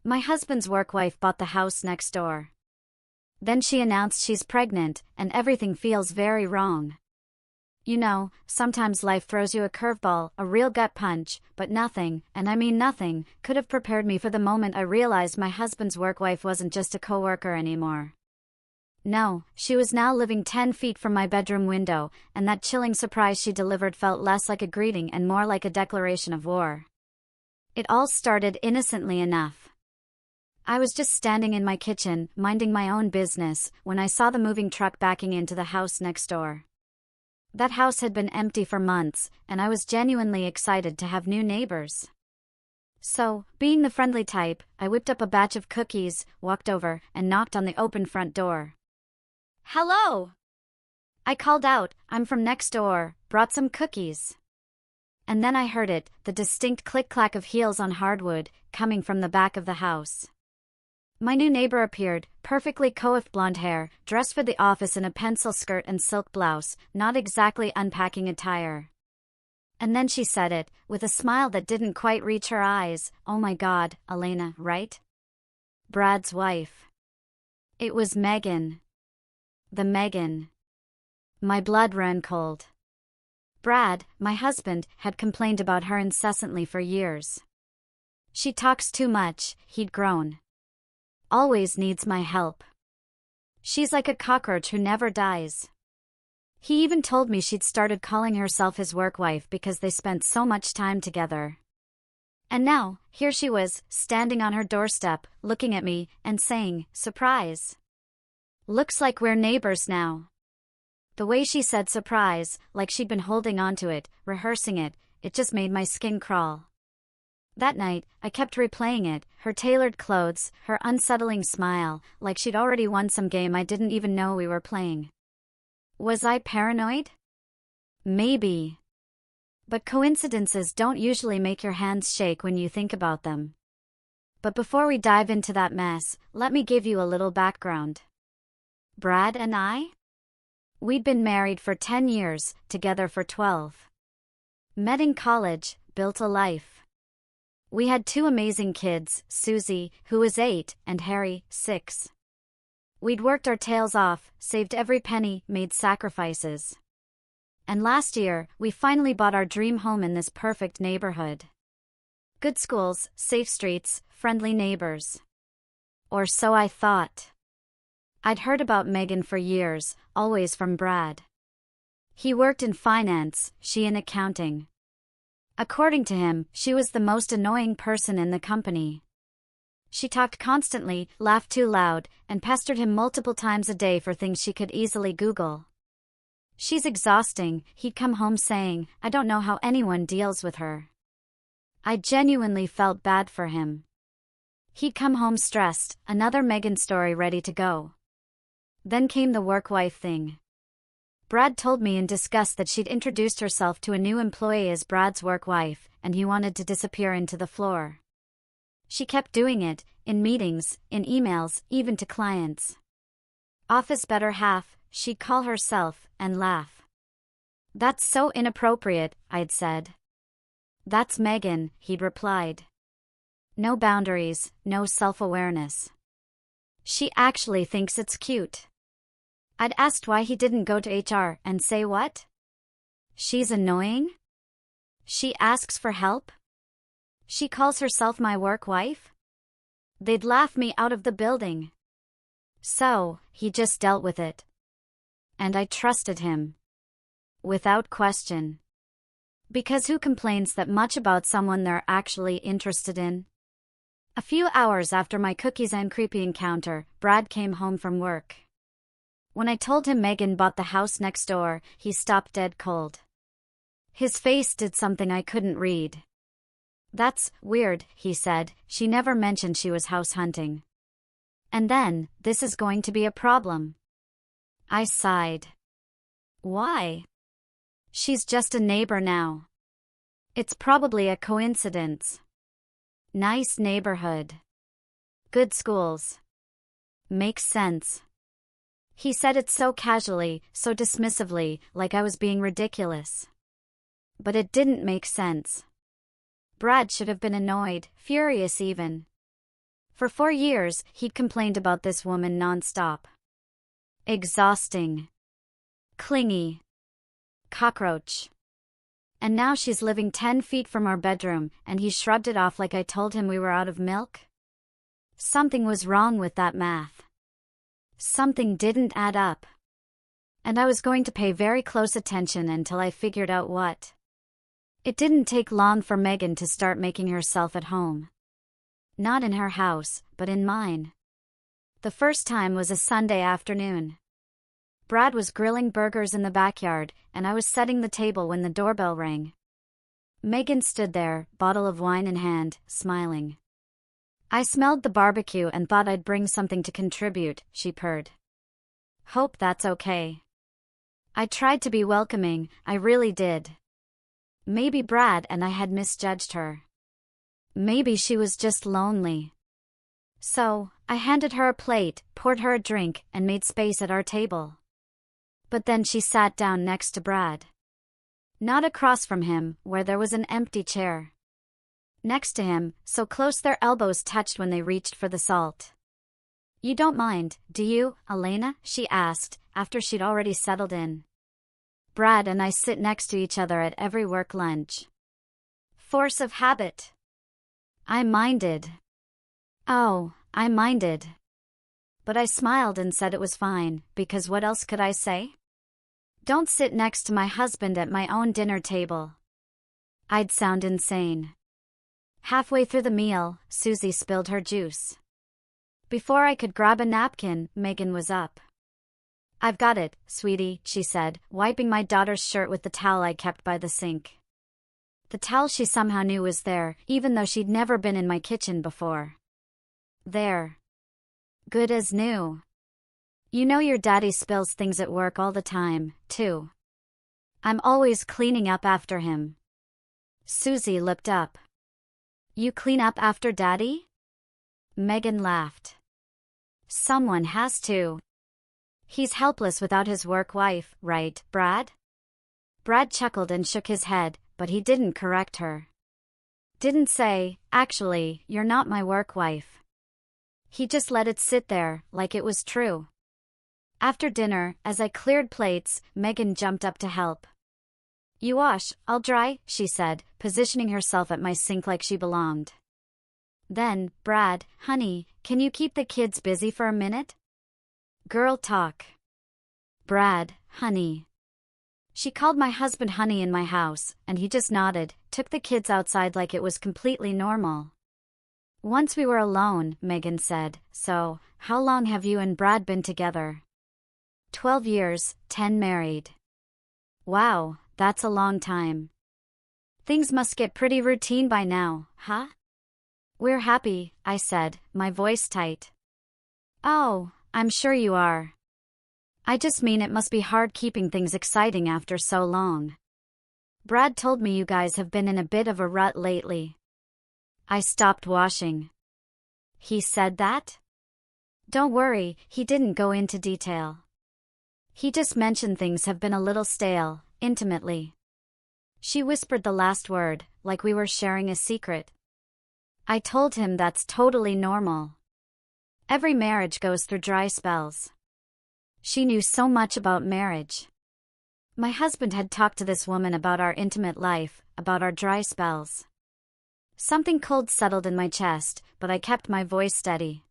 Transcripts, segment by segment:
My husband's work wife bought the house next door. Then she announced she's pregnant, and everything feels very wrong. You know, sometimes life throws you a curveball, a real gut punch, but nothing, and I mean nothing, could have prepared me for the moment I realized my husband's work wife wasn't just a coworker anymore. No, she was now living 10 feet from my bedroom window, and that chilling surprise she delivered felt less like a greeting and more like a declaration of war. It all started innocently enough. I was just standing in my kitchen, minding my own business, when I saw the moving truck backing into the house next door. That house had been empty for months, and I was genuinely excited to have new neighbors. So, being the friendly type, I whipped up a batch of cookies, walked over, and knocked on the open front door. "Hello!" I called out, "I'm from next door, brought some cookies." And then I heard it, the distinct click-clack of heels on hardwood, coming from the back of the house. My new neighbor appeared, perfectly coiffed blonde hair, dressed for the office in a pencil skirt and silk blouse, not exactly unpacking attire. And then she said it, with a smile that didn't quite reach her eyes, "Oh my God, Elena, right? Brad's wife." It was Megan. The Megan. My blood ran cold. Brad, my husband, had complained about her incessantly for years. "She talks too much," he'd groaned. "Always needs my help. She's like a cockroach who never dies." He even told me she'd started calling herself his work wife because they spent so much time together. And now, here she was, standing on her doorstep, looking at me, and saying, "Surprise. Looks like we're neighbors now." The way she said surprise, like she'd been holding on to it, rehearsing it, it just made my skin crawl. That night, I kept replaying it, her tailored clothes, her unsettling smile, like she'd already won some game I didn't even know we were playing. Was I paranoid? Maybe. But coincidences don't usually make your hands shake when you think about them. But before we dive into that mess, let me give you a little background. Brad and I? We'd been married for 10 years, together for 12. Met in college, built a life. We had 2 amazing kids, Susie, who was 8, and Harry, 6. We'd worked our tails off, saved every penny, made sacrifices. And last year, we finally bought our dream home in this perfect neighborhood. Good schools, safe streets, friendly neighbors. Or so I thought. I'd heard about Megan for years, always from Brad. He worked in finance, she in accounting. According to him, she was the most annoying person in the company. She talked constantly, laughed too loud, and pestered him multiple times a day for things she could easily Google. "She's exhausting," he'd come home saying. "I don't know how anyone deals with her." I genuinely felt bad for him. He'd come home stressed, another Megan story ready to go. Then came the work wife thing. Brad told me in disgust that she'd introduced herself to a new employee as Brad's work wife, and he wanted to disappear into the floor. She kept doing it, in meetings, in emails, even to clients. "Office better half," she'd call herself, and laugh. "That's so inappropriate," I'd said. "That's Megan," he'd replied. No boundaries, no self-awareness. "She actually thinks it's cute." I'd asked why he didn't go to HR and say what? "She's annoying? She asks for help? She calls herself my work wife?" They'd laugh me out of the building. So, he just dealt with it. And I trusted him. Without question. Because who complains that much about someone they're actually interested in? A few hours after my cookies and creepy encounter, Brad came home from work. When I told him Megan bought the house next door, he stopped dead cold. His face did something I couldn't read. "That's weird," he said. "She never mentioned she was house hunting." And then, "This is going to be a problem." I sighed. "Why?" "She's just a neighbor now. It's probably a coincidence. Nice neighborhood. Good schools. Makes sense." He said it so casually, so dismissively, like I was being ridiculous. But it didn't make sense. Brad should have been annoyed, furious even. For 4 years, he'd complained about this woman nonstop. Exhausting. Clingy. Cockroach. And now she's living 10 feet from our bedroom, and he shrugged it off like I told him we were out of milk? Something was wrong with that math. Something didn't add up. And I was going to pay very close attention until I figured out what. It didn't take long for Megan to start making herself at home. Not in her house, but in mine. The first time was a Sunday afternoon. Brad was grilling burgers in the backyard, and I was setting the table when the doorbell rang. Megan stood there, bottle of wine in hand, smiling. I smelled the barbecue and thought I'd bring something to contribute, she purred. Hope that's okay. I tried to be welcoming, I really did. Maybe Brad and I had misjudged her. Maybe she was just lonely. So, I handed her a plate, poured her a drink, and made space at our table. But then she sat down next to Brad. Not across from him, where there was an empty chair. Next to him, so close their elbows touched when they reached for the salt. You don't mind, do you, Elena? She asked, after she'd already settled in. Brad and I sit next to each other at every work lunch. Force of habit. I minded. Oh, I minded. But I smiled and said it was fine, because what else could I say? Don't sit next to my husband at my own dinner table. I'd sound insane. Halfway through the meal, Susie spilled her juice. Before I could grab a napkin, Megan was up. I've got it, sweetie, she said, wiping my daughter's shirt with the towel I kept by the sink. The towel she somehow knew was there, even though she'd never been in my kitchen before. There. Good as new. You know your daddy spills things at work all the time, too. I'm always cleaning up after him. Susie looked up. You clean up after daddy? Megan laughed. Someone has to. He's helpless without his work wife, right, Brad? Brad chuckled and shook his head, but he didn't correct her. Didn't say, actually, you're not my work wife. He just let it sit there, like it was true. After dinner, as I cleared plates, Megan jumped up to help. You wash, I'll dry, she said, positioning herself at my sink like she belonged. Then, Brad, honey, can you keep the kids busy for a minute? Girl talk. Brad, honey. She called my husband honey in my house, and he just nodded, took the kids outside like it was completely normal. Once we were alone, Megan said, so, how long have you and Brad been together? 12 years, 10 married. Wow, that's a long time. Things must get pretty routine by now, huh? We're happy, I said, my voice tight. Oh, I'm sure you are. I just mean it must be hard keeping things exciting after so long. Brad told me you guys have been in a bit of a rut lately. I stopped washing. He said that? Don't worry, he didn't go into detail. He just mentioned things have been a little stale, intimately. She whispered the last word, like we were sharing a secret. I told him that's totally normal. Every marriage goes through dry spells. She knew so much about marriage. My husband had talked to this woman about our intimate life, about our dry spells. Something cold settled in my chest, but I kept my voice steady.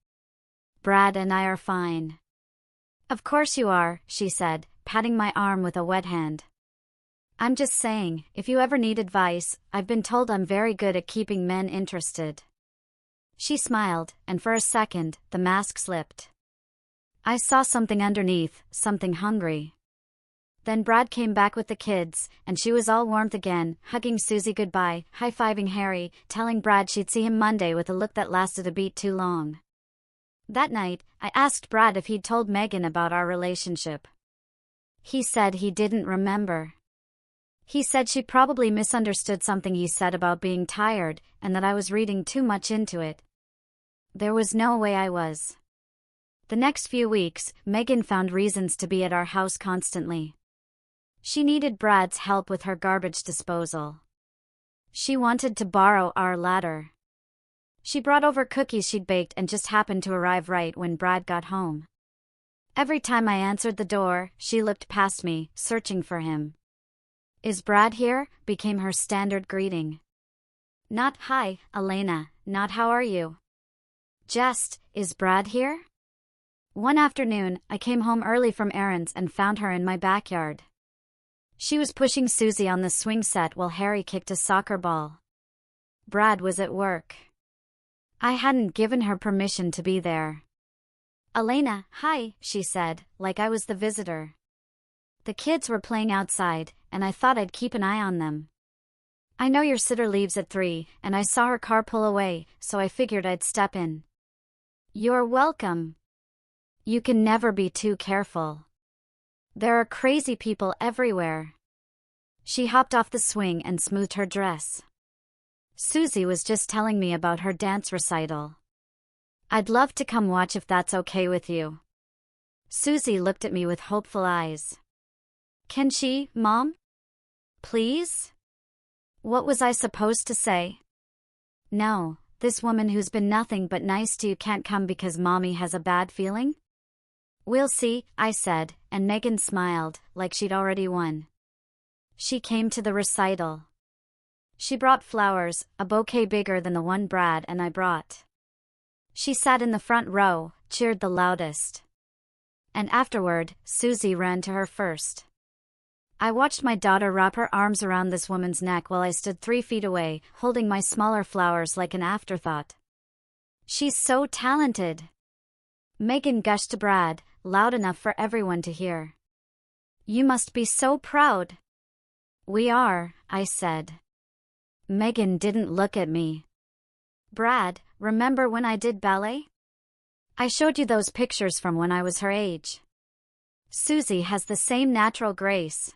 Brad and I are fine. Of course you are, she said, patting my arm with a wet hand. I'm just saying, if you ever need advice, I've been told I'm very good at keeping men interested. She smiled, and for a second, the mask slipped. I saw something underneath, something hungry. Then Brad came back with the kids, and she was all warmth again, hugging Susie goodbye, high-fiving Harry, telling Brad she'd see him Monday with a look that lasted a beat too long. That night, I asked Brad if he'd told Megan about our relationship. He said he didn't remember. He said she probably misunderstood something he said about being tired, and that I was reading too much into it. There was no way I was. The next few weeks, Megan found reasons to be at our house constantly. She needed Brad's help with her garbage disposal. She wanted to borrow our ladder. She brought over cookies she'd baked and just happened to arrive right when Brad got home. Every time I answered the door, she looked past me, searching for him. "Is Brad here?" became her standard greeting. Not "Hi, Elena," not "How are you?" Just, "Is Brad here?" One afternoon, I came home early from errands and found her in my backyard. She was pushing Susie on the swing set while Harry kicked a soccer ball. Brad was at work. I hadn't given her permission to be there. "Elena, hi," she said, like I was the visitor. The kids were playing outside, and I thought I'd keep an eye on them. "I know your sitter leaves at 3, and I saw her car pull away, so I figured I'd step in." "You're welcome. You can never be too careful. There are crazy people everywhere." She hopped off the swing and smoothed her dress. "Susie was just telling me about her dance recital. I'd love to come watch if that's okay with you." Susie looked at me with hopeful eyes. "Can she, Mom? Please?" What was I supposed to say? No, this woman who's been nothing but nice to you can't come because Mommy has a bad feeling? "We'll see," I said, and Megan smiled, like she'd already won. She came to the recital. She brought flowers, a bouquet bigger than the one Brad and I brought. She sat in the front row, cheered the loudest. And afterward, Susie ran to her first. I watched my daughter wrap her arms around this woman's neck while I stood 3 feet away, holding my smaller flowers like an afterthought. "She's so talented." Megan gushed to Brad, loud enough for everyone to hear. "You must be so proud." "We are," I said. Megan didn't look at me. "Brad, remember when I did ballet? I showed you those pictures from when I was her age. Susie has the same natural grace."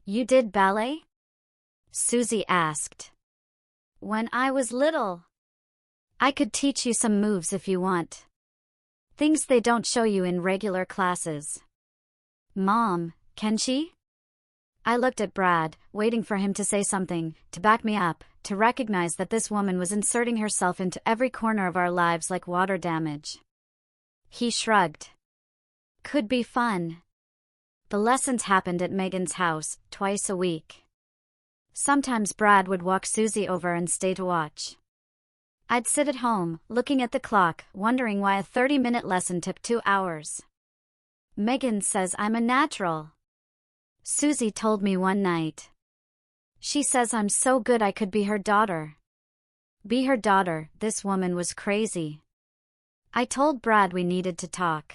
"You did ballet?" Susie asked. "When I was little. I could teach you some moves if you want. Things they don't show you in regular classes." "Mom, can she?" I looked at Brad, waiting for him to say something, to back me up, to recognize that this woman was inserting herself into every corner of our lives like water damage. He shrugged. "Could be fun." The lessons happened at Megan's house, twice a week. Sometimes Brad would walk Susie over and stay to watch. I'd sit at home, looking at the clock, wondering why a 30-minute lesson took 2 hours. "Megan says I'm a natural," Susie told me one night. "She says I'm so good I could be her daughter." Be her daughter, this woman was crazy. I told Brad we needed to talk.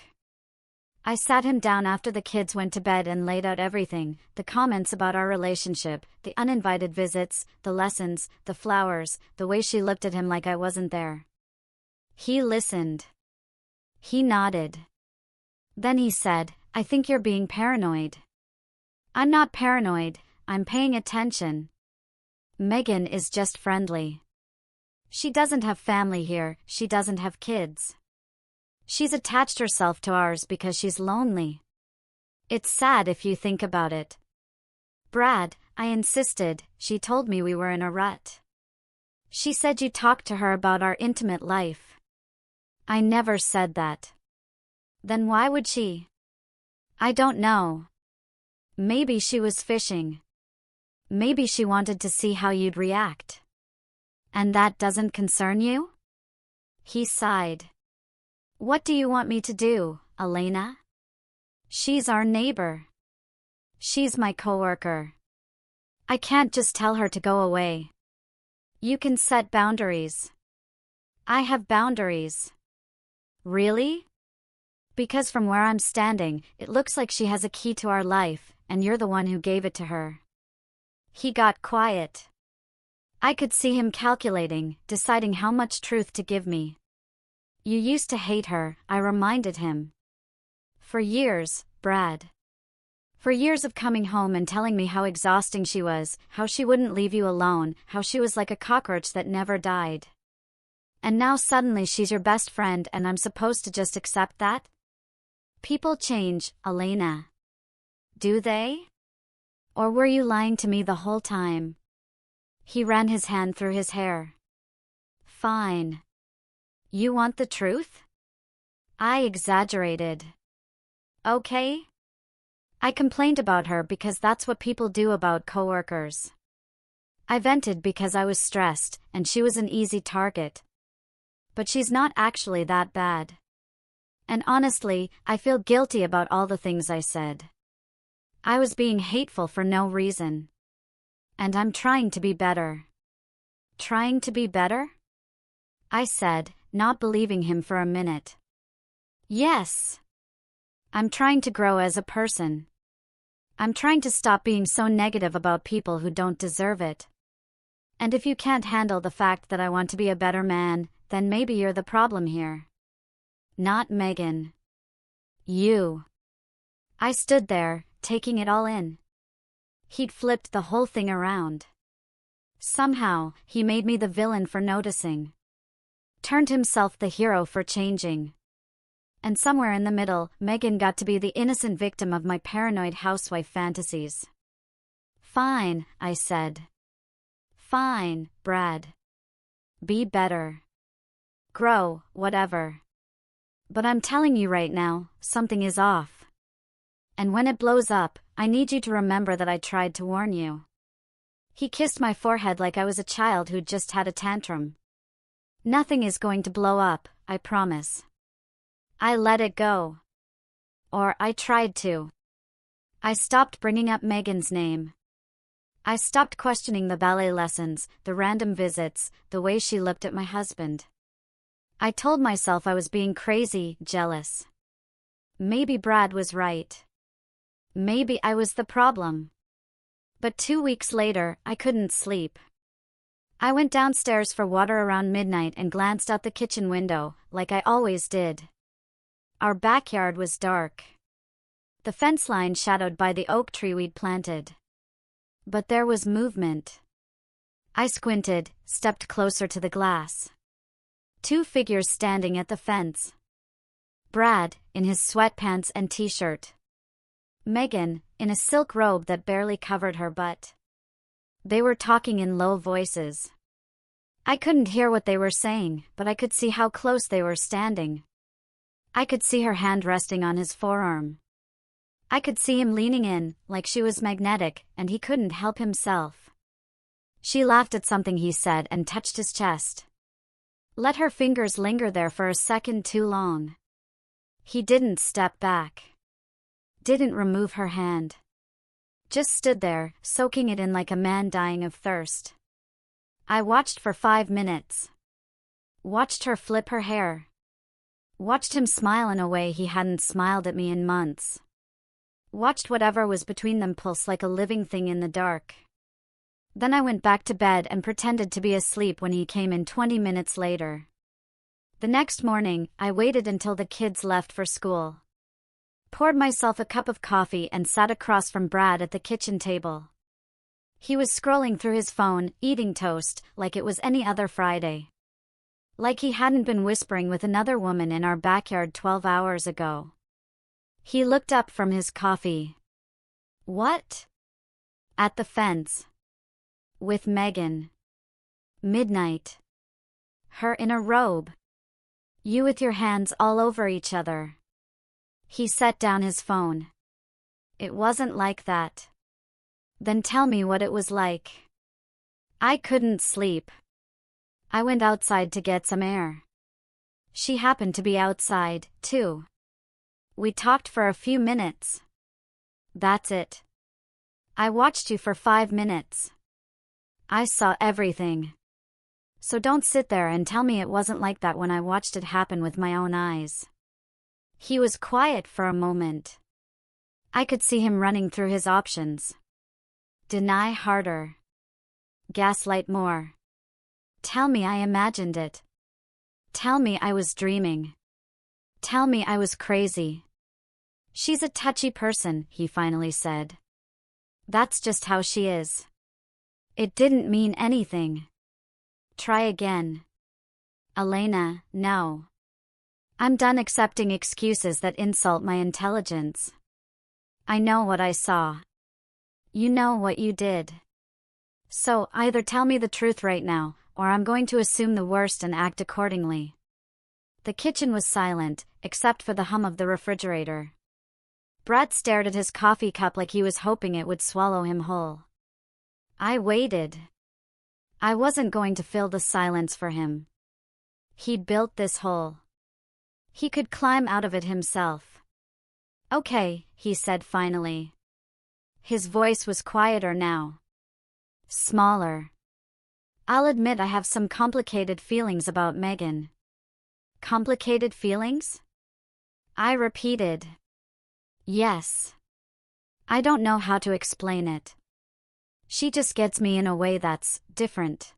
I sat him down after the kids went to bed and laid out everything, the comments about our relationship, the uninvited visits, the lessons, the flowers, the way she looked at him like I wasn't there. He listened. He nodded. Then he said, "I think you're being paranoid." "I'm not paranoid, I'm paying attention. Megan is just friendly. She doesn't have family here, she doesn't have kids. She's attached herself to ours because she's lonely. It's sad if you think about it." "Brad," I insisted, "she told me we were in a rut. She said you talked to her about our intimate life." "I never said that." "Then why would she?" "I don't know. Maybe she was fishing. Maybe she wanted to see how you'd react." "And that doesn't concern you?" He sighed. "What do you want me to do, Elena? She's our neighbor. She's my coworker. I can't just tell her to go away. You can set boundaries." "I have boundaries." "Really?" "Because from where I'm standing, it looks like she has a key to our life, and you're the one who gave it to her." He got quiet. I could see him calculating, deciding how much truth to give me. "You used to hate her," I reminded him. "For years, Brad. For years of coming home and telling me how exhausting she was, how she wouldn't leave you alone, how she was like a cockroach that never died. And now suddenly she's your best friend and I'm supposed to just accept that?" "People change, Elena. Do they? Or were you lying to me the whole time?" He ran his hand through his hair. Fine. You want the truth? I exaggerated. Okay? I complained about her because that's what people do about coworkers. I vented because I was stressed, and she was an easy target. But she's not actually that bad. And honestly, I feel guilty about all the things I said. I was being hateful for no reason. And I'm trying to be better. Trying to be better? I said, not believing him for a minute. Yes. I'm trying to grow as a person. I'm trying to stop being so negative about people who don't deserve it. And if you can't handle the fact that I want to be a better man, then maybe you're the problem here. Not Megan. You. I stood there, taking it all in. He'd flipped the whole thing around. Somehow, he made me the villain for noticing. Turned himself the hero for changing. And somewhere in the middle, Megan got to be the innocent victim of my paranoid housewife fantasies. Fine, I said. Fine, Brad. Be better. Grow, whatever. But I'm telling you right now, something is off. And when it blows up, I need you to remember that I tried to warn you. He kissed my forehead like I was a child who'd just had a tantrum. Nothing is going to blow up, I promise. I let it go. Or I tried to. I stopped bringing up Megan's name. I stopped questioning the ballet lessons, the random visits, the way she looked at my husband. I told myself I was being crazy, jealous. Maybe Brad was right. Maybe I was the problem. But 2 weeks later, I couldn't sleep. I went downstairs for water around midnight and glanced out the kitchen window, like I always did. Our backyard was dark. The fence line shadowed by the oak tree we'd planted. But there was movement. I squinted, stepped closer to the glass. 2 figures standing at the fence. Brad, in his sweatpants and t-shirt. Megan, in a silk robe that barely covered her butt. They were talking in low voices. I couldn't hear what they were saying, but I could see how close they were standing. I could see her hand resting on his forearm. I could see him leaning in, like she was magnetic, and he couldn't help himself. She laughed at something he said and touched his chest. Let her fingers linger there for a second too long. He didn't step back. Didn't remove her hand. Just stood there, soaking it in like a man dying of thirst. I watched for 5 minutes. Watched her flip her hair. Watched him smile in a way he hadn't smiled at me in months. Watched whatever was between them pulse like a living thing in the dark. Then I went back to bed and pretended to be asleep when he came in 20 minutes later. The next morning, I waited until the kids left for school. Poured myself a cup of coffee and sat across from Brad at the kitchen table. He was scrolling through his phone, eating toast, like it was any other Friday. Like he hadn't been whispering with another woman in our backyard 12 hours ago. He looked up from his coffee. What? At the fence. With Megan. Midnight. Her in a robe. You with your hands all over each other. He set down his phone. It wasn't like that. Then tell me what it was like. I couldn't sleep. I went outside to get some air. She happened to be outside, too. We talked for a few minutes. That's it. I watched you for 5 minutes. I saw everything. So don't sit there and tell me it wasn't like that when I watched it happen with my own eyes. He was quiet for a moment. I could see him running through his options. Deny harder. Gaslight more. Tell me I imagined it. Tell me I was dreaming. Tell me I was crazy. She's a touchy person, he finally said. That's just how she is. It didn't mean anything. Try again. Elena, no. I'm done accepting excuses that insult my intelligence. I know what I saw. You know what you did. So either tell me the truth right now, or I'm going to assume the worst and act accordingly. The kitchen was silent, except for the hum of the refrigerator. Brad stared at his coffee cup like he was hoping it would swallow him whole. I waited. I wasn't going to fill the silence for him. He'd built this hole. He could climb out of it himself. Okay, he said finally. His voice was quieter now. Smaller. I'll admit I have some complicated feelings about Megan. Complicated feelings? I repeated. Yes. I don't know how to explain it. She just gets me in a way that's different.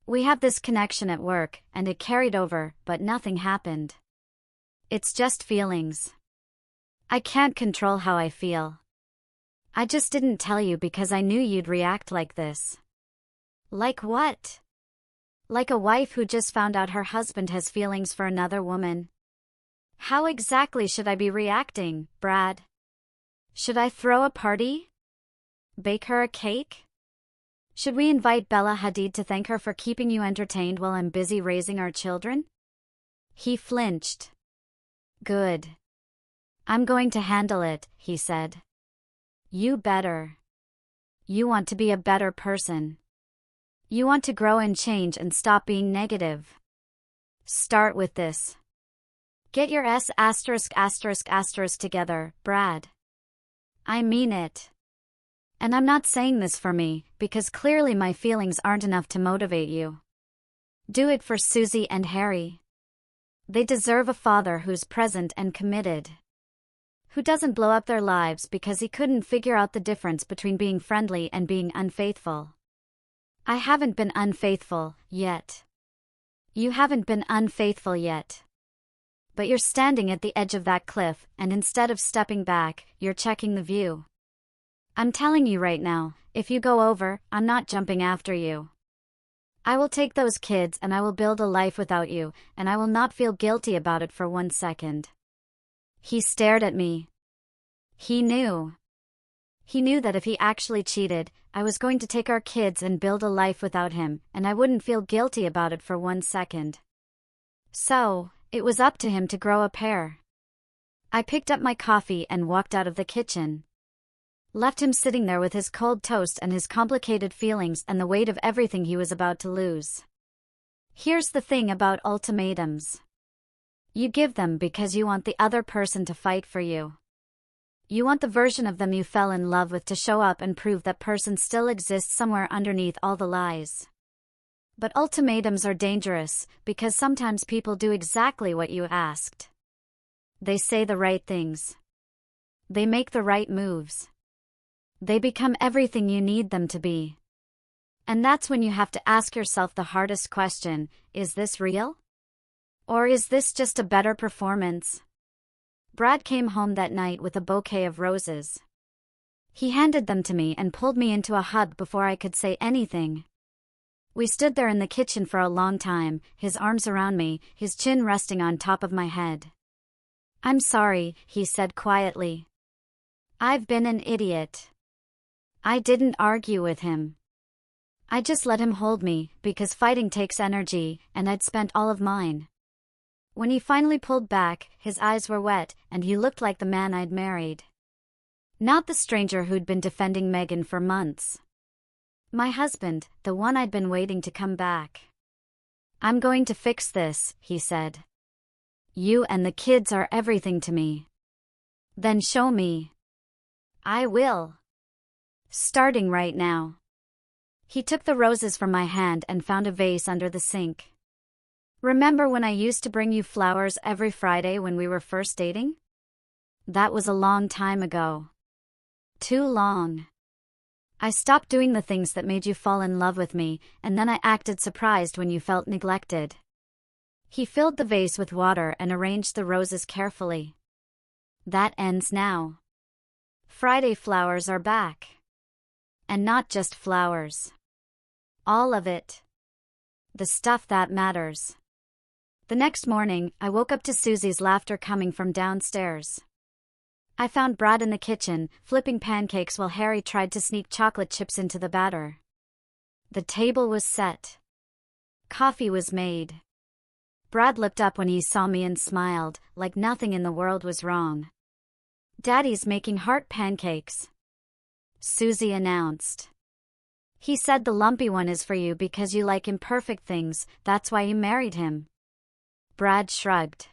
We have this connection at work, and it carried over, but nothing happened. It's just feelings. I can't control how I feel. I just didn't tell you because I knew you'd react like this. Like what? Like a wife who just found out her husband has feelings for another woman. How exactly should I be reacting, Brad? Should I throw a party? Bake her a cake? Should we invite Bella Hadid to thank her for keeping you entertained while I'm busy raising our children? He flinched. Good. I'm going to handle it, he said. You better. You want to be a better person. You want to grow and change and stop being negative. Start with this. Get your S*** together, Brad. I mean it. And I'm not saying this for me, because clearly my feelings aren't enough to motivate you. Do it for Susie and Harry. They deserve a father who's present and committed. Who doesn't blow up their lives because he couldn't figure out the difference between being friendly and being unfaithful. I haven't been unfaithful, yet. You haven't been unfaithful yet. But you're standing at the edge of that cliff, and instead of stepping back, you're checking the view. I'm telling you right now, if you go over, I'm not jumping after you. I will take those kids and I will build a life without you, and I will not feel guilty about it for 1 second. He stared at me. He knew. He knew that if he actually cheated, I was going to take our kids and build a life without him, and I wouldn't feel guilty about it for 1 second. So, it was up to him to grow a pair. I picked up my coffee and walked out of the kitchen. Left him sitting there with his cold toast and his complicated feelings and the weight of everything he was about to lose. Here's the thing about ultimatums. You give them because you want the other person to fight for you. You want the version of them you fell in love with to show up and prove that person still exists somewhere underneath all the lies. But ultimatums are dangerous, because sometimes people do exactly what you asked. They say the right things. They make the right moves. They become everything you need them to be. And that's when you have to ask yourself the hardest question, is this real? Or is this just a better performance? Brad came home that night with a bouquet of roses. He handed them to me and pulled me into a hug before I could say anything. We stood there in the kitchen for a long time, his arms around me, his chin resting on top of my head. I'm sorry, he said quietly. I've been an idiot. I didn't argue with him. I just let him hold me, because fighting takes energy, and I'd spent all of mine. When he finally pulled back, his eyes were wet, and he looked like the man I'd married. Not the stranger who'd been defending Megan for months. My husband, the one I'd been waiting to come back. I'm going to fix this, he said. You and the kids are everything to me. Then show me. I will. Starting right now. He took the roses from my hand and found a vase under the sink. Remember when I used to bring you flowers every Friday when we were first dating? That was a long time ago. Too long. I stopped doing the things that made you fall in love with me, and then I acted surprised when you felt neglected. He filled the vase with water and arranged the roses carefully. That ends now. Friday flowers are back. And not just flowers. All of it. The stuff that matters. The next morning, I woke up to Susie's laughter coming from downstairs. I found Brad in the kitchen, flipping pancakes while Harry tried to sneak chocolate chips into the batter. The table was set. Coffee was made. Brad looked up when he saw me and smiled, like nothing in the world was wrong. Daddy's making heart pancakes, Susie announced. He said the lumpy one is for you because you like imperfect things, that's why you married him. Brad shrugged.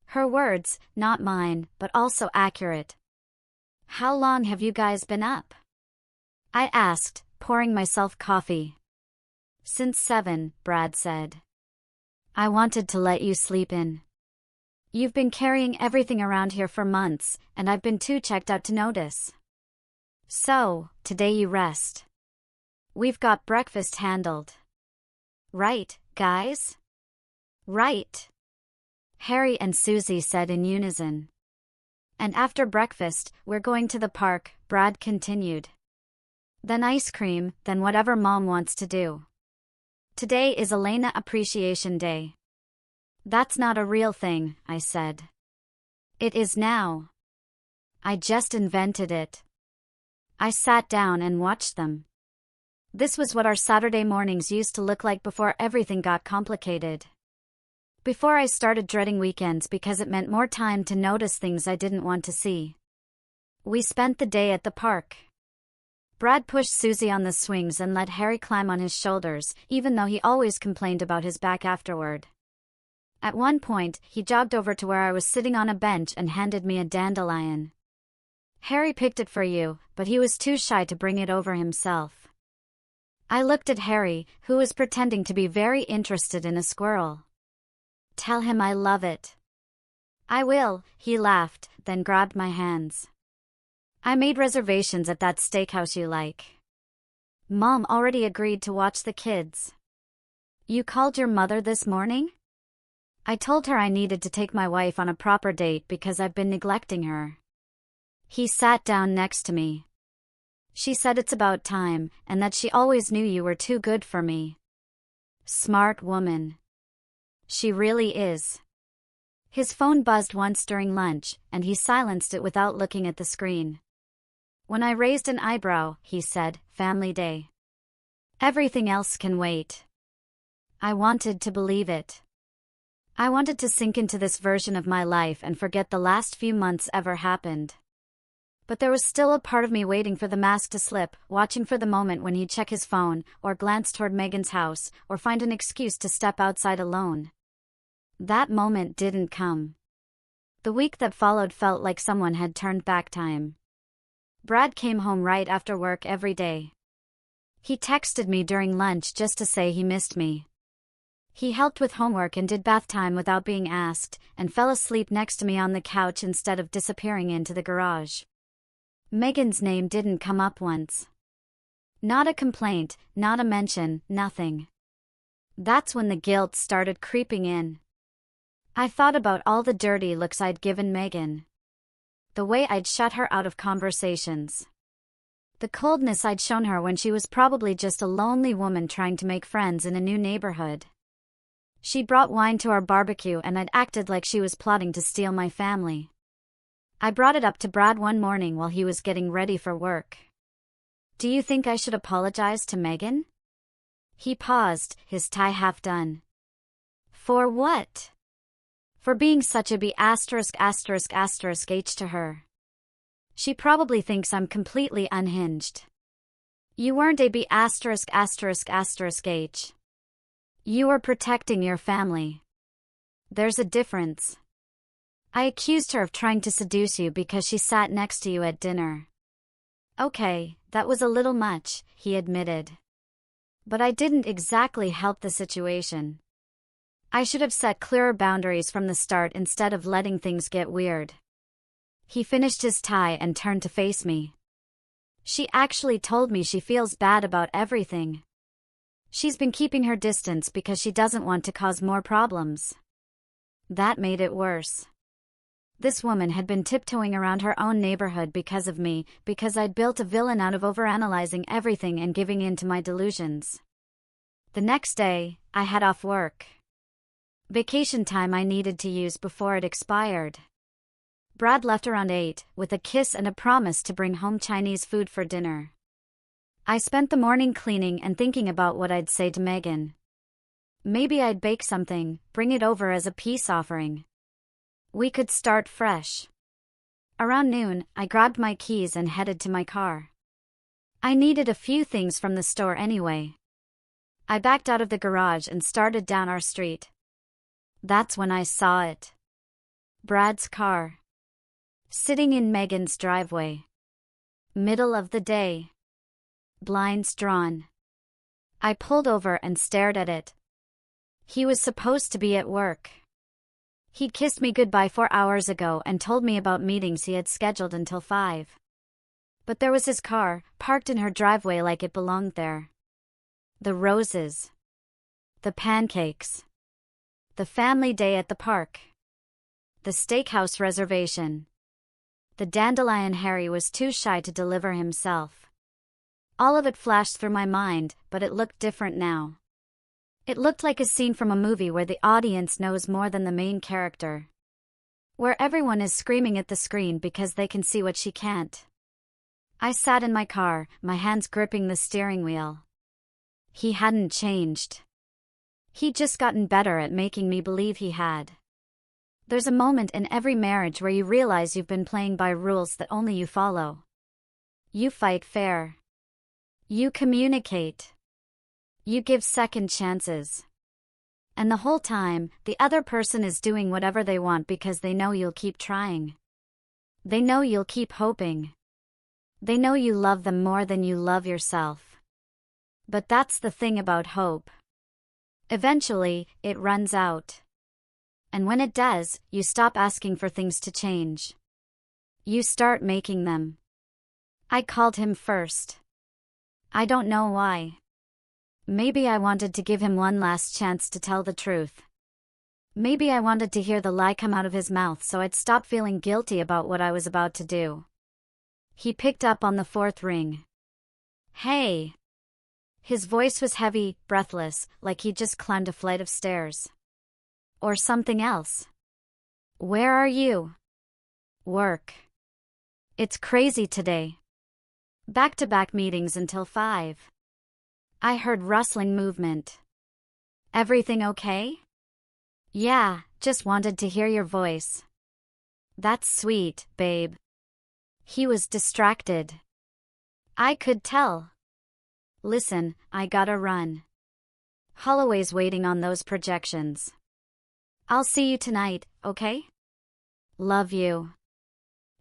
Her words, not mine, but also accurate. How long have you guys been up? I asked, pouring myself coffee. Since 7, Brad said. I wanted to let you sleep in. You've been carrying everything around here for months, and I've been too checked out to notice. So, today you rest. We've got breakfast handled. Right, guys? Right. Harry and Susie said in unison. And after breakfast, we're going to the park, Brad continued. Then ice cream, then whatever Mom wants to do. Today is Elena Appreciation Day. That's not a real thing, I said. It is now. I just invented it. I sat down and watched them. This was what our Saturday mornings used to look like before everything got complicated. Before I started dreading weekends because it meant more time to notice things I didn't want to see. We spent the day at the park. Brad pushed Susie on the swings and let Harry climb on his shoulders, even though he always complained about his back afterward. At one point, he jogged over to where I was sitting on a bench and handed me a dandelion. Harry picked it for you, but he was too shy to bring it over himself. I looked at Harry, who was pretending to be very interested in a squirrel. Tell him I love it. I will, he laughed, then grabbed my hands. I made reservations at that steakhouse you like. Mom already agreed to watch the kids. You called your mother this morning? I told her I needed to take my wife on a proper date because I've been neglecting her. He sat down next to me. She said it's about time, and that she always knew you were too good for me. Smart woman. She really is. His phone buzzed once during lunch, and he silenced it without looking at the screen. When I raised an eyebrow, he said, Family Day. Everything else can wait. I wanted to believe it. I wanted to sink into this version of my life and forget the last few months ever happened. But there was still a part of me waiting for the mask to slip, watching for the moment when he'd check his phone, or glance toward Megan's house, or find an excuse to step outside alone. That moment didn't come. The week that followed felt like someone had turned back time. Brad came home right after work every day. He texted me during lunch just to say he missed me. He helped with homework and did bath time without being asked, and fell asleep next to me on the couch instead of disappearing into the garage. Megan's name didn't come up once. Not a complaint, not a mention, nothing. That's when the guilt started creeping in. I thought about all the dirty looks I'd given Megan. The way I'd shut her out of conversations. The coldness I'd shown her when she was probably just a lonely woman trying to make friends in a new neighborhood. She brought wine to our barbecue and I'd acted like she was plotting to steal my family. I brought it up to Brad one morning while he was getting ready for work. Do you think I should apologize to Megan? He paused, his tie half done. For what? For being such a H to her. She probably thinks I'm completely unhinged. You weren't a H. You were protecting your family. There's a difference. I accused her of trying to seduce you because she sat next to you at dinner. Okay, that was a little much, he admitted. But I didn't exactly help the situation. I should have set clearer boundaries from the start instead of letting things get weird. He finished his tie and turned to face me. She actually told me she feels bad about everything. She's been keeping her distance because she doesn't want to cause more problems. That made it worse. This woman had been tiptoeing around her own neighborhood because of me, because I'd built a villain out of overanalyzing everything and giving in to my delusions. The next day, I had off work. Vacation time I needed to use before it expired. Brad left around 8, with a kiss and a promise to bring home Chinese food for dinner. I spent the morning cleaning and thinking about what I'd say to Megan. Maybe I'd bake something, bring it over as a peace offering. We could start fresh. Around noon, I grabbed my keys and headed to my car. I needed a few things from the store anyway. I backed out of the garage and started down our street. That's when I saw it. Brad's car. Sitting in Megan's driveway. Middle of the day. Blinds drawn. I pulled over and stared at it. He was supposed to be at work. He'd kissed me goodbye 4 hours ago and told me about meetings he had scheduled until 5. But there was his car, parked in her driveway like it belonged there. The roses. The pancakes. The family day at the park. The steakhouse reservation. The dandelion Harry was too shy to deliver himself. All of it flashed through my mind, but it looked different now. It looked like a scene from a movie where the audience knows more than the main character. Where everyone is screaming at the screen because they can see what she can't. I sat in my car, my hands gripping the steering wheel. He hadn't changed. He'd just gotten better at making me believe he had. There's a moment in every marriage where you realize you've been playing by rules that only you follow. You fight fair. You communicate. You give second chances. And the whole time, the other person is doing whatever they want because they know you'll keep trying. They know you'll keep hoping. They know you love them more than you love yourself. But that's the thing about hope. Eventually, it runs out. And when it does, you stop asking for things to change. You start making them. I called him first. I don't know why. Maybe I wanted to give him one last chance to tell the truth. Maybe I wanted to hear the lie come out of his mouth so I'd stop feeling guilty about what I was about to do. He picked up on the 4th ring. Hey. His voice was heavy, breathless, like he'd just climbed a flight of stairs. Or something else. Where are you? Work. It's crazy today. Back-to-back meetings until 5. I heard rustling movement. Everything okay? Yeah, just wanted to hear your voice. That's sweet, babe. He was distracted. I could tell. Listen, I gotta run. Holloway's waiting on those projections. I'll see you tonight, okay? Love you.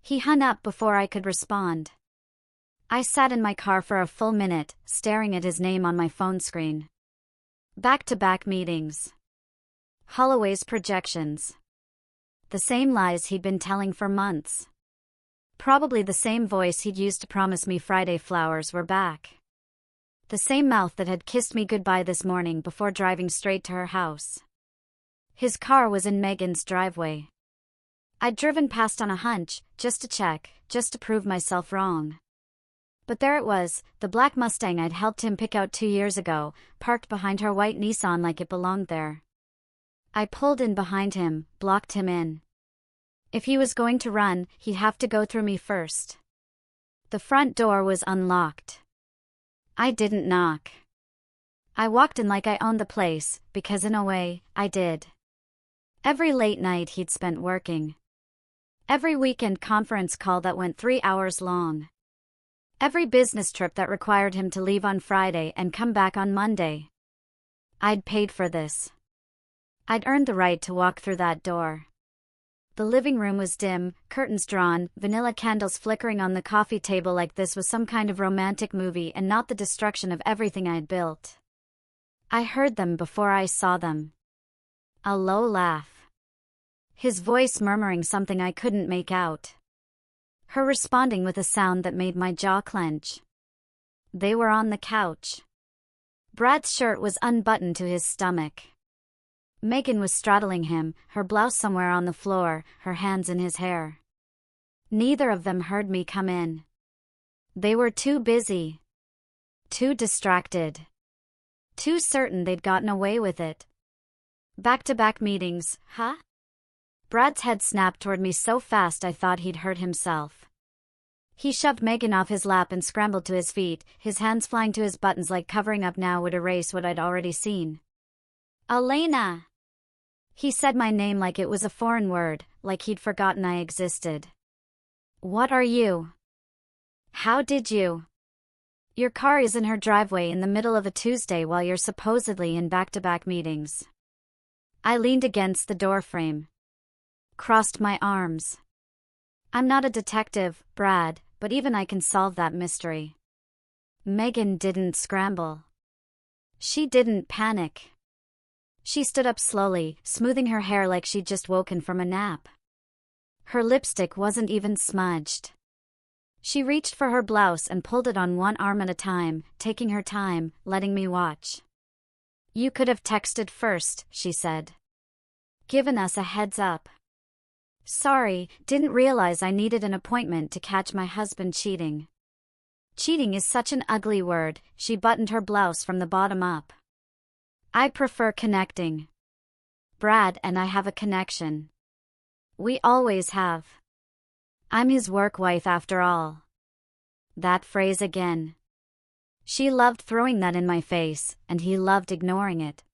He hung up before I could respond. I sat in my car for a full minute, staring at his name on my phone screen. Back-to-back meetings. Holloway's projections. The same lies he'd been telling for months. Probably the same voice he'd used to promise me Friday flowers were back. The same mouth that had kissed me goodbye this morning before driving straight to her house. His car was in Megan's driveway. I'd driven past on a hunch, just to check, just to prove myself wrong. But there it was, the black Mustang I'd helped him pick out 2 years ago, parked behind her white Nissan like it belonged there. I pulled in behind him, blocked him in. If he was going to run, he'd have to go through me first. The front door was unlocked. I didn't knock. I walked in like I owned the place, because in a way, I did. Every late night he'd spent working. Every weekend conference call that went 3 hours long. Every business trip that required him to leave on Friday and come back on Monday. I'd paid for this. I'd earned the right to walk through that door. The living room was dim, curtains drawn, vanilla candles flickering on the coffee table like this was some kind of romantic movie and not the destruction of everything I'd built. I heard them before I saw them. A low laugh. His voice murmuring something I couldn't make out. Her responding with a sound that made my jaw clench. They were on the couch. Brad's shirt was unbuttoned to his stomach. Megan was straddling him, her blouse somewhere on the floor, her hands in his hair. Neither of them heard me come in. They were too busy. Too distracted. Too certain they'd gotten away with it. Back-to-back meetings, huh? Brad's head snapped toward me so fast I thought he'd hurt himself. He shoved Megan off his lap and scrambled to his feet, his hands flying to his buttons like covering up now would erase what I'd already seen. Elena! He said my name like it was a foreign word, like he'd forgotten I existed. What are you? How did you? Your car is in her driveway in the middle of a Tuesday while you're supposedly in back-to-back meetings. I leaned against the doorframe. Crossed my arms. I'm not a detective, Brad, but even I can solve that mystery. Megan didn't scramble. She didn't panic. She stood up slowly, smoothing her hair like she'd just woken from a nap. Her lipstick wasn't even smudged. She reached for her blouse and pulled it on one arm at a time, taking her time, letting me watch. You could have texted first, she said. Given us a heads up. Sorry, didn't realize I needed an appointment to catch my husband cheating. Cheating is such an ugly word, she buttoned her blouse from the bottom up. I prefer connecting. Brad and I have a connection. We always have. I'm his work wife after all. That phrase again. She loved throwing that in my face, and he loved ignoring it.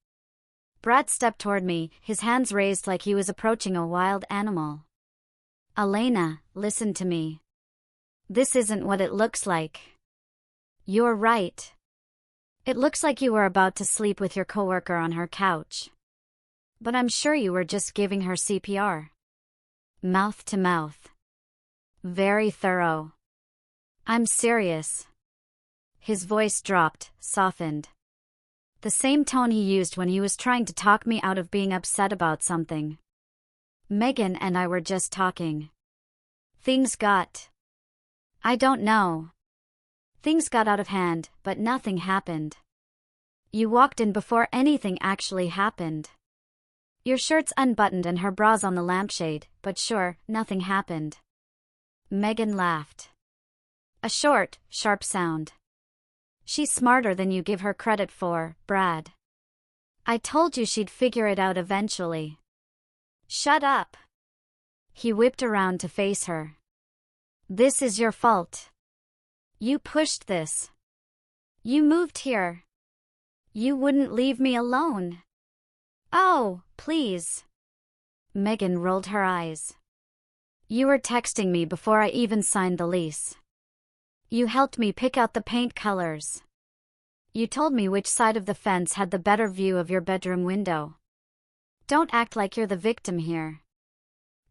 Brad stepped toward me, his hands raised like he was approaching a wild animal. Elena, listen to me. This isn't what it looks like. You're right. It looks like you were about to sleep with your coworker on her couch. But I'm sure you were just giving her CPR. Mouth to mouth. Very thorough. I'm serious. His voice dropped, softened. The same tone he used when he was trying to talk me out of being upset about something. Megan and I were just talking. Things got... I don't know. Things got out of hand, but nothing happened. You walked in before anything actually happened. Your shirt's unbuttoned and her bra's on the lampshade, but sure, nothing happened. Megan laughed. A short, sharp sound. She's smarter than you give her credit for, Brad. I told you she'd figure it out eventually. Shut up. He whipped around to face her. This is your fault. You pushed this. You moved here. You wouldn't leave me alone. Oh, please. Megan rolled her eyes. You were texting me before I even signed the lease. You helped me pick out the paint colors. You told me which side of the fence had the better view of your bedroom window. Don't act like you're the victim here.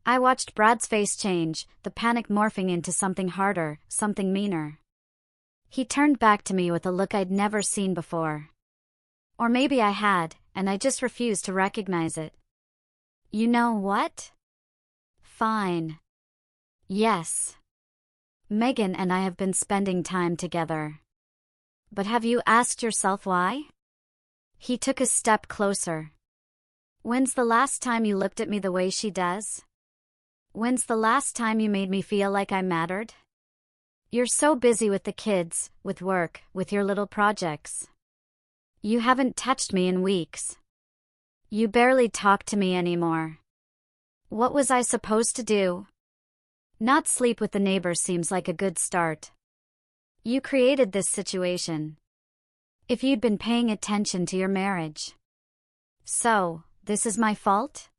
I watched Brad's face change, the panic morphing into something harder, something meaner. He turned back to me with a look I'd never seen before. Or maybe I had, and I just refused to recognize it. You know what? Fine. Yes. Megan and I have been spending time together. But have you asked yourself why? He took a step closer. When's the last time you looked at me the way she does? When's the last time you made me feel like I mattered? You're so busy with the kids, with work, with your little projects. You haven't touched me in weeks. You barely talk to me anymore. What was I supposed to do? Not sleep with the neighbors seems like a good start. You created this situation. If you'd been paying attention to your marriage. So, this is my fault?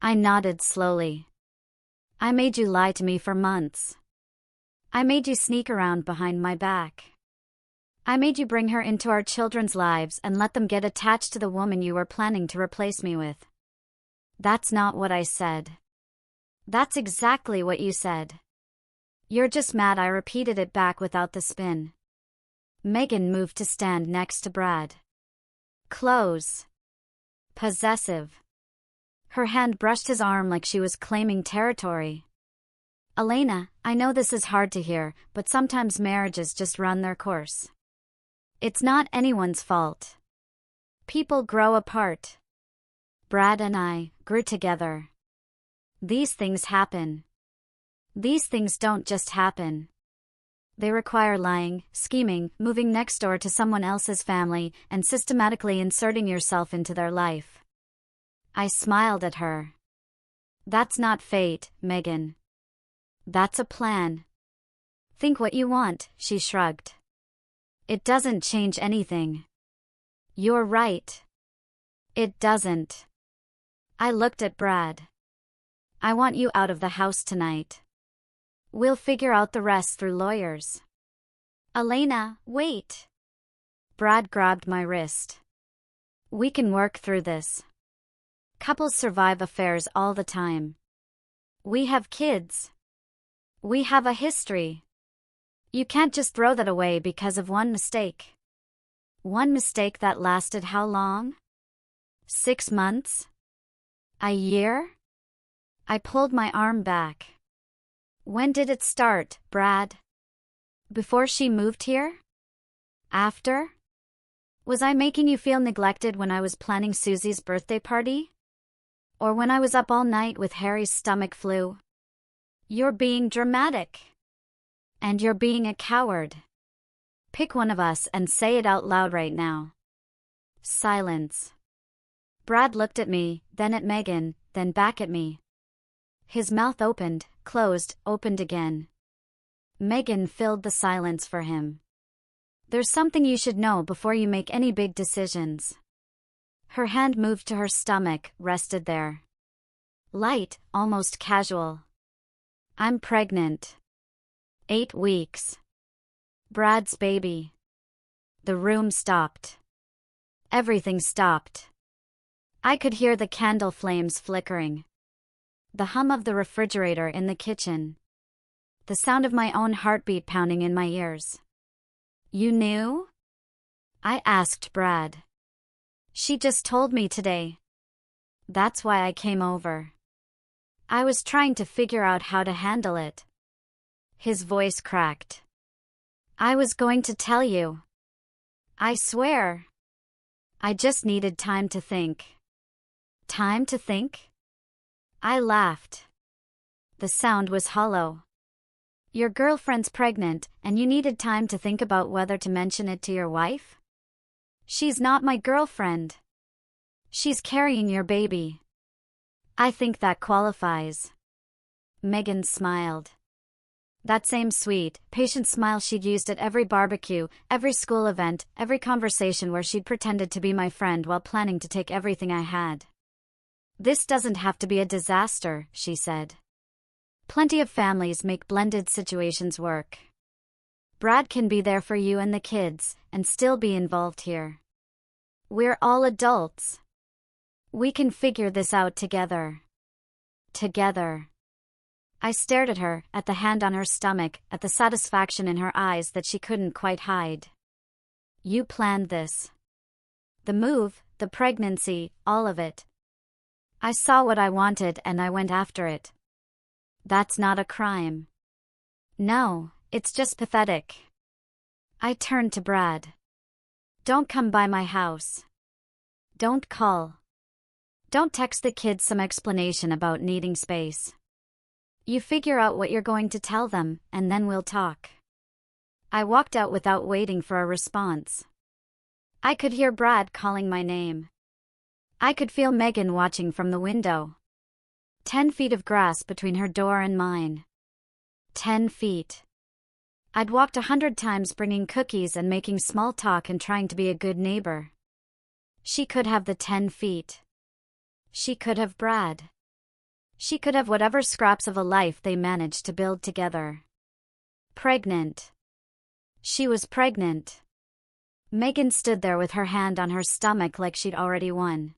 I nodded slowly. I made you lie to me for months. I made you sneak around behind my back. I made you bring her into our children's lives and let them get attached to the woman you were planning to replace me with. That's not what I said. That's exactly what you said. You're just mad I repeated it back without the spin. Megan moved to stand next to Brad. Close. Possessive. Her hand brushed his arm like she was claiming territory. Elena, I know this is hard to hear, but sometimes marriages just run their course. It's not anyone's fault. People grow apart. Brad and I grew together. These things happen. These things don't just happen. They require lying, scheming, moving next door to someone else's family, and systematically inserting yourself into their life. I smiled at her. That's not fate, Megan. That's a plan. Think what you want, she shrugged. It doesn't change anything. You're right. It doesn't. I looked at Brad. I want you out of the house tonight. We'll figure out the rest through lawyers. Elena, wait. Brad grabbed my wrist. We can work through this. Couples survive affairs all the time. We have kids. We have a history. You can't just throw that away because of one mistake. One mistake that lasted how long? 6 months? A year? I pulled my arm back. When did it start, Brad? Before she moved here? After? Was I making you feel neglected when I was planning Susie's birthday party? Or when I was up all night with Harry's stomach flu? You're being dramatic. And you're being a coward. Pick one of us and say it out loud right now. Silence. Brad looked at me, then at Megan, then back at me. His mouth opened, closed, opened again. Megan filled the silence for him. There's something you should know before you make any big decisions. Her hand moved to her stomach, rested there. Light, almost casual. I'm pregnant. 8 weeks. Brad's baby. The room stopped. Everything stopped. I could hear the candle flames flickering. The hum of the refrigerator in the kitchen. The sound of my own heartbeat pounding in my ears. You knew? I asked Brad. She just told me today. That's why I came over. I was trying to figure out how to handle it. His voice cracked. I was going to tell you. I swear. I just needed time to think. Time to think? I laughed. The sound was hollow. Your girlfriend's pregnant, and you needed time to think about whether to mention it to your wife? She's not my girlfriend. She's carrying your baby. I think that qualifies. Megan smiled. That same sweet, patient smile she'd used at every barbecue, every school event, every conversation where she'd pretended to be my friend while planning to take everything I had. This doesn't have to be a disaster, she said. Plenty of families make blended situations work. Brad can be there for you and the kids, and still be involved here. We're all adults. We can figure this out together. Together. I stared at her, at the hand on her stomach, at the satisfaction in her eyes that she couldn't quite hide. You planned this. The move, the pregnancy, all of it. I saw what I wanted and I went after it. That's not a crime. No, it's just pathetic. I turned to Brad. Don't come by my house. Don't call. Don't text the kids some explanation about needing space. You figure out what you're going to tell them, and then we'll talk. I walked out without waiting for a response. I could hear Brad calling my name. I could feel Megan watching from the window. 10 feet of grass between her door and mine. 10 feet. I'd walked 100 times bringing cookies and making small talk and trying to be a good neighbor. She could have the 10 feet. She could have Brad. She could have whatever scraps of a life they managed to build together. Pregnant. She was pregnant. Megan stood there with her hand on her stomach like she'd already won.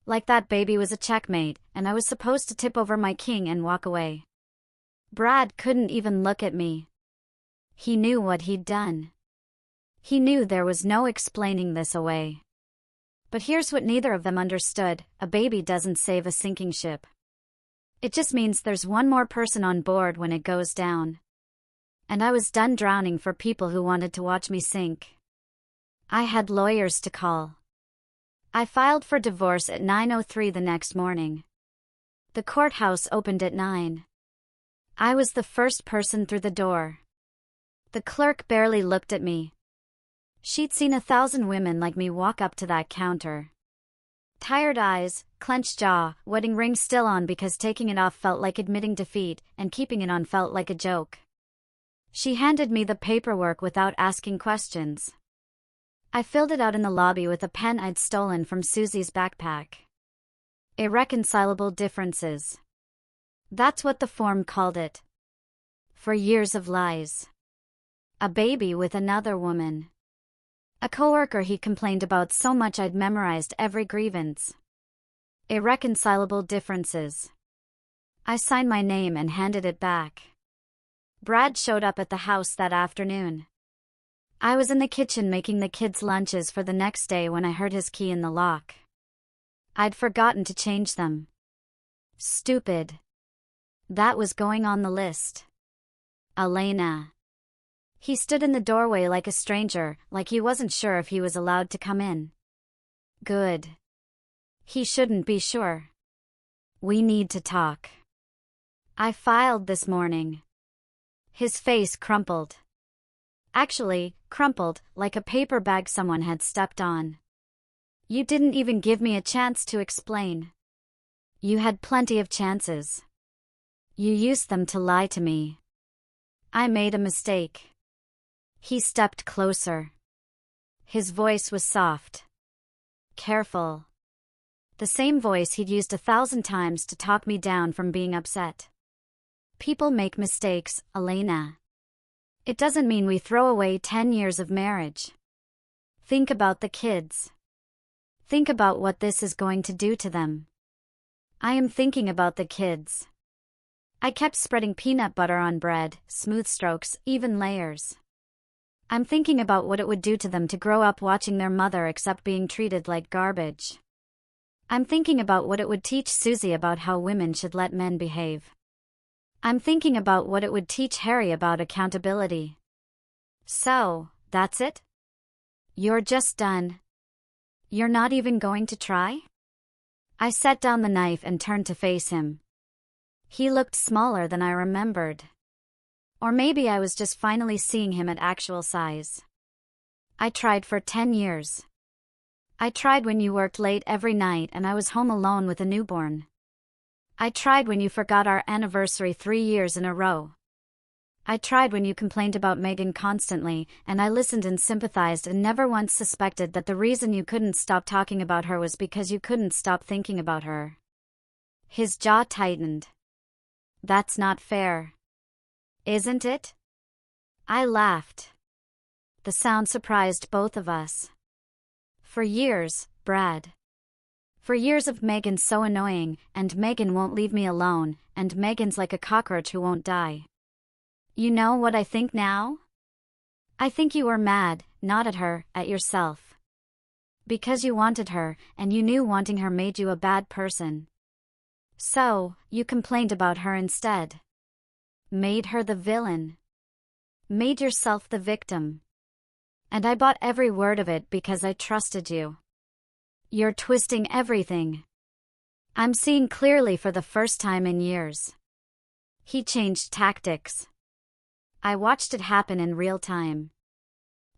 Like that baby was a checkmate, and I was supposed to tip over my king and walk away. Brad couldn't even look at me. He knew what he'd done. He knew there was no explaining this away. But here's what neither of them understood: a baby doesn't save a sinking ship. It just means there's one more person on board when it goes down. And I was done drowning for people who wanted to watch me sink. I had lawyers to call. I filed for divorce at 9:03 the next morning. The courthouse opened at 9. I was the first person through the door. The clerk barely looked at me. She'd seen 1,000 women like me walk up to that counter. Tired eyes, clenched jaw, wedding ring still on because taking it off felt like admitting defeat, and keeping it on felt like a joke. She handed me the paperwork without asking questions. I filled it out in the lobby with a pen I'd stolen from Susie's backpack. Irreconcilable differences. That's what the form called it. For years of lies. A baby with another woman. A coworker he complained about so much I'd memorized every grievance. Irreconcilable differences. I signed my name and handed it back. Brad showed up at the house that afternoon. I was in the kitchen making the kids' lunches for the next day when I heard his key in the lock. I'd forgotten to change them. Stupid. That was going on the list. Elena. He stood in the doorway like a stranger, like he wasn't sure if he was allowed to come in. Good. He shouldn't be sure. We need to talk. I filed this morning. His face crumpled. Actually, crumpled, like a paper bag someone had stepped on. You didn't even give me a chance to explain. You had plenty of chances. You used them to lie to me. I made a mistake. He stepped closer. His voice was soft. Careful. The same voice he'd used 1,000 times to talk me down from being upset. People make mistakes, Elena. It doesn't mean we throw away 10 years of marriage. Think about the kids. Think about what this is going to do to them. I am thinking about the kids. I kept spreading peanut butter on bread, smooth strokes, even layers. I'm thinking about what it would do to them to grow up watching their mother accept being treated like garbage. I'm thinking about what it would teach Susie about how women should let men behave. I'm thinking about what it would teach Harry about accountability. So, that's it? You're just done. You're not even going to try? I set down the knife and turned to face him. He looked smaller than I remembered. Or maybe I was just finally seeing him at actual size. I tried for 10 years. I tried when you worked late every night and I was home alone with a newborn. I tried when you forgot our anniversary 3 years in a row. I tried when you complained about Megan constantly, and I listened and sympathized and never once suspected that the reason you couldn't stop talking about her was because you couldn't stop thinking about her. His jaw tightened. That's not fair. Isn't it? I laughed. The sound surprised both of us. For years, Brad. For years of Megan's so annoying, and Megan won't leave me alone, and Megan's like a cockroach who won't die. You know what I think now? I think you were mad, not at her, at yourself. Because you wanted her, and you knew wanting her made you a bad person. So, you complained about her instead. Made her the villain. Made yourself the victim. And I bought every word of it because I trusted you. You're twisting everything. I'm seeing clearly for the first time in years. He changed tactics. I watched it happen in real time.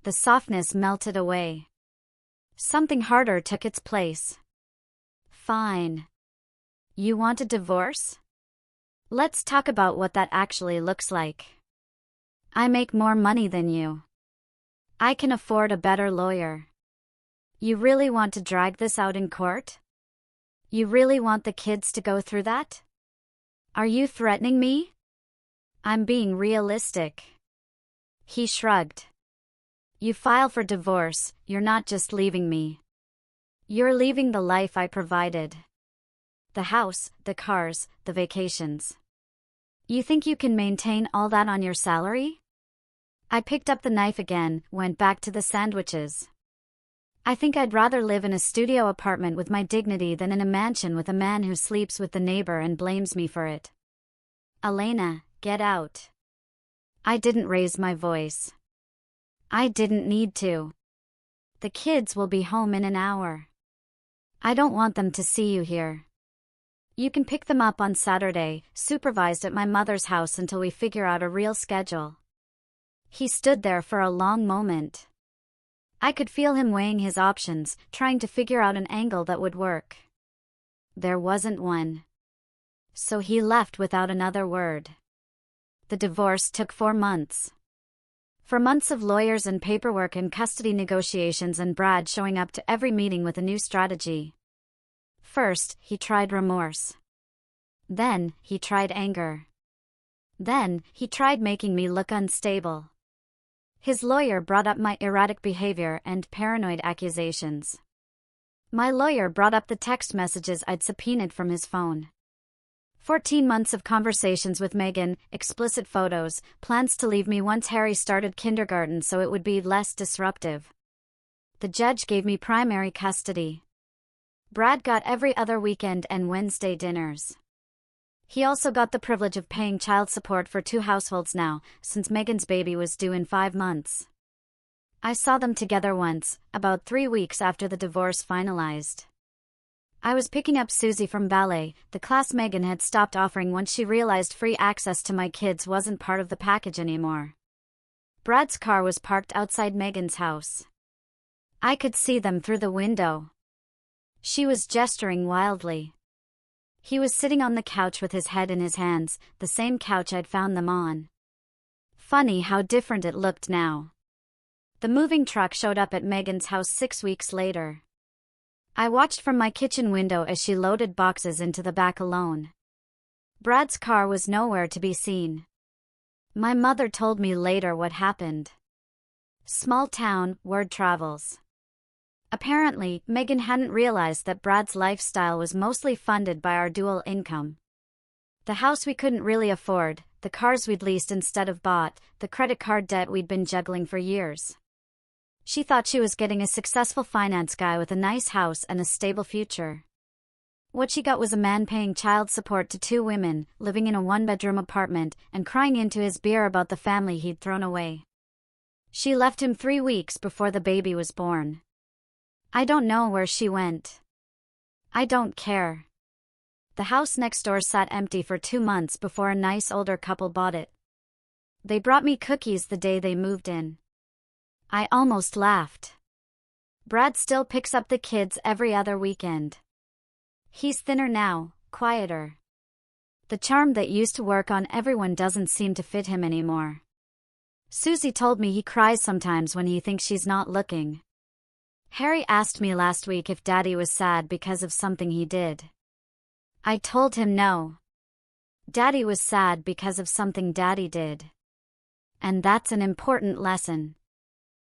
The softness melted away. Something harder took its place. Fine. You want a divorce? Let's talk about what that actually looks like. I make more money than you. I can afford a better lawyer. You really want to drag this out in court? You really want the kids to go through that? Are you threatening me? I'm being realistic. He shrugged. You file for divorce, you're not just leaving me. You're leaving the life I provided. The house, the cars, the vacations. You think you can maintain all that on your salary? I picked up the knife again, went back to the sandwiches. I think I'd rather live in a studio apartment with my dignity than in a mansion with a man who sleeps with the neighbor and blames me for it. Elena, get out. I didn't raise my voice. I didn't need to. The kids will be home in an hour. I don't want them to see you here. You can pick them up on Saturday, supervised at my mother's house until we figure out a real schedule. He stood there for a long moment. I could feel him weighing his options, trying to figure out an angle that would work. There wasn't one. So he left without another word. The divorce took 4 months. For months of lawyers and paperwork and custody negotiations and Brad showing up to every meeting with a new strategy. First, he tried remorse. Then, he tried anger. Then, he tried making me look unstable. His lawyer brought up my erratic behavior and paranoid accusations. My lawyer brought up the text messages I'd subpoenaed from his phone. 14 months of conversations with Megan, explicit photos, plans to leave me once Harry started kindergarten so it would be less disruptive. The judge gave me primary custody. Brad got every other weekend and Wednesday dinners. He also got the privilege of paying child support for 2 households now, since Megan's baby was due in 5 months. I saw them together once, about 3 weeks after the divorce finalized. I was picking up Susie from ballet, the class Megan had stopped offering once she realized free access to my kids wasn't part of the package anymore. Brad's car was parked outside Megan's house. I could see them through the window. She was gesturing wildly. He was sitting on the couch with his head in his hands, the same couch I'd found them on. Funny how different it looked now. The moving truck showed up at Megan's house 6 weeks later. I watched from my kitchen window as she loaded boxes into the back alone. Brad's car was nowhere to be seen. My mother told me later what happened. Small town, word travels. Apparently, Megan hadn't realized that Brad's lifestyle was mostly funded by our dual income. The house we couldn't really afford, the cars we'd leased instead of bought, the credit card debt we'd been juggling for years. She thought she was getting a successful finance guy with a nice house and a stable future. What she got was a man paying child support to 2 women, living in a 1-bedroom apartment, and crying into his beer about the family he'd thrown away. She left him 3 weeks before the baby was born. I don't know where she went. I don't care. The house next door sat empty for 2 months before a nice older couple bought it. They brought me cookies the day they moved in. I almost laughed. Brad still picks up the kids every other weekend. He's thinner now, quieter. The charm that used to work on everyone doesn't seem to fit him anymore. Susie told me he cries sometimes when he thinks she's not looking. Harry asked me last week if Daddy was sad because of something he did. I told him no. Daddy was sad because of something Daddy did. And that's an important lesson.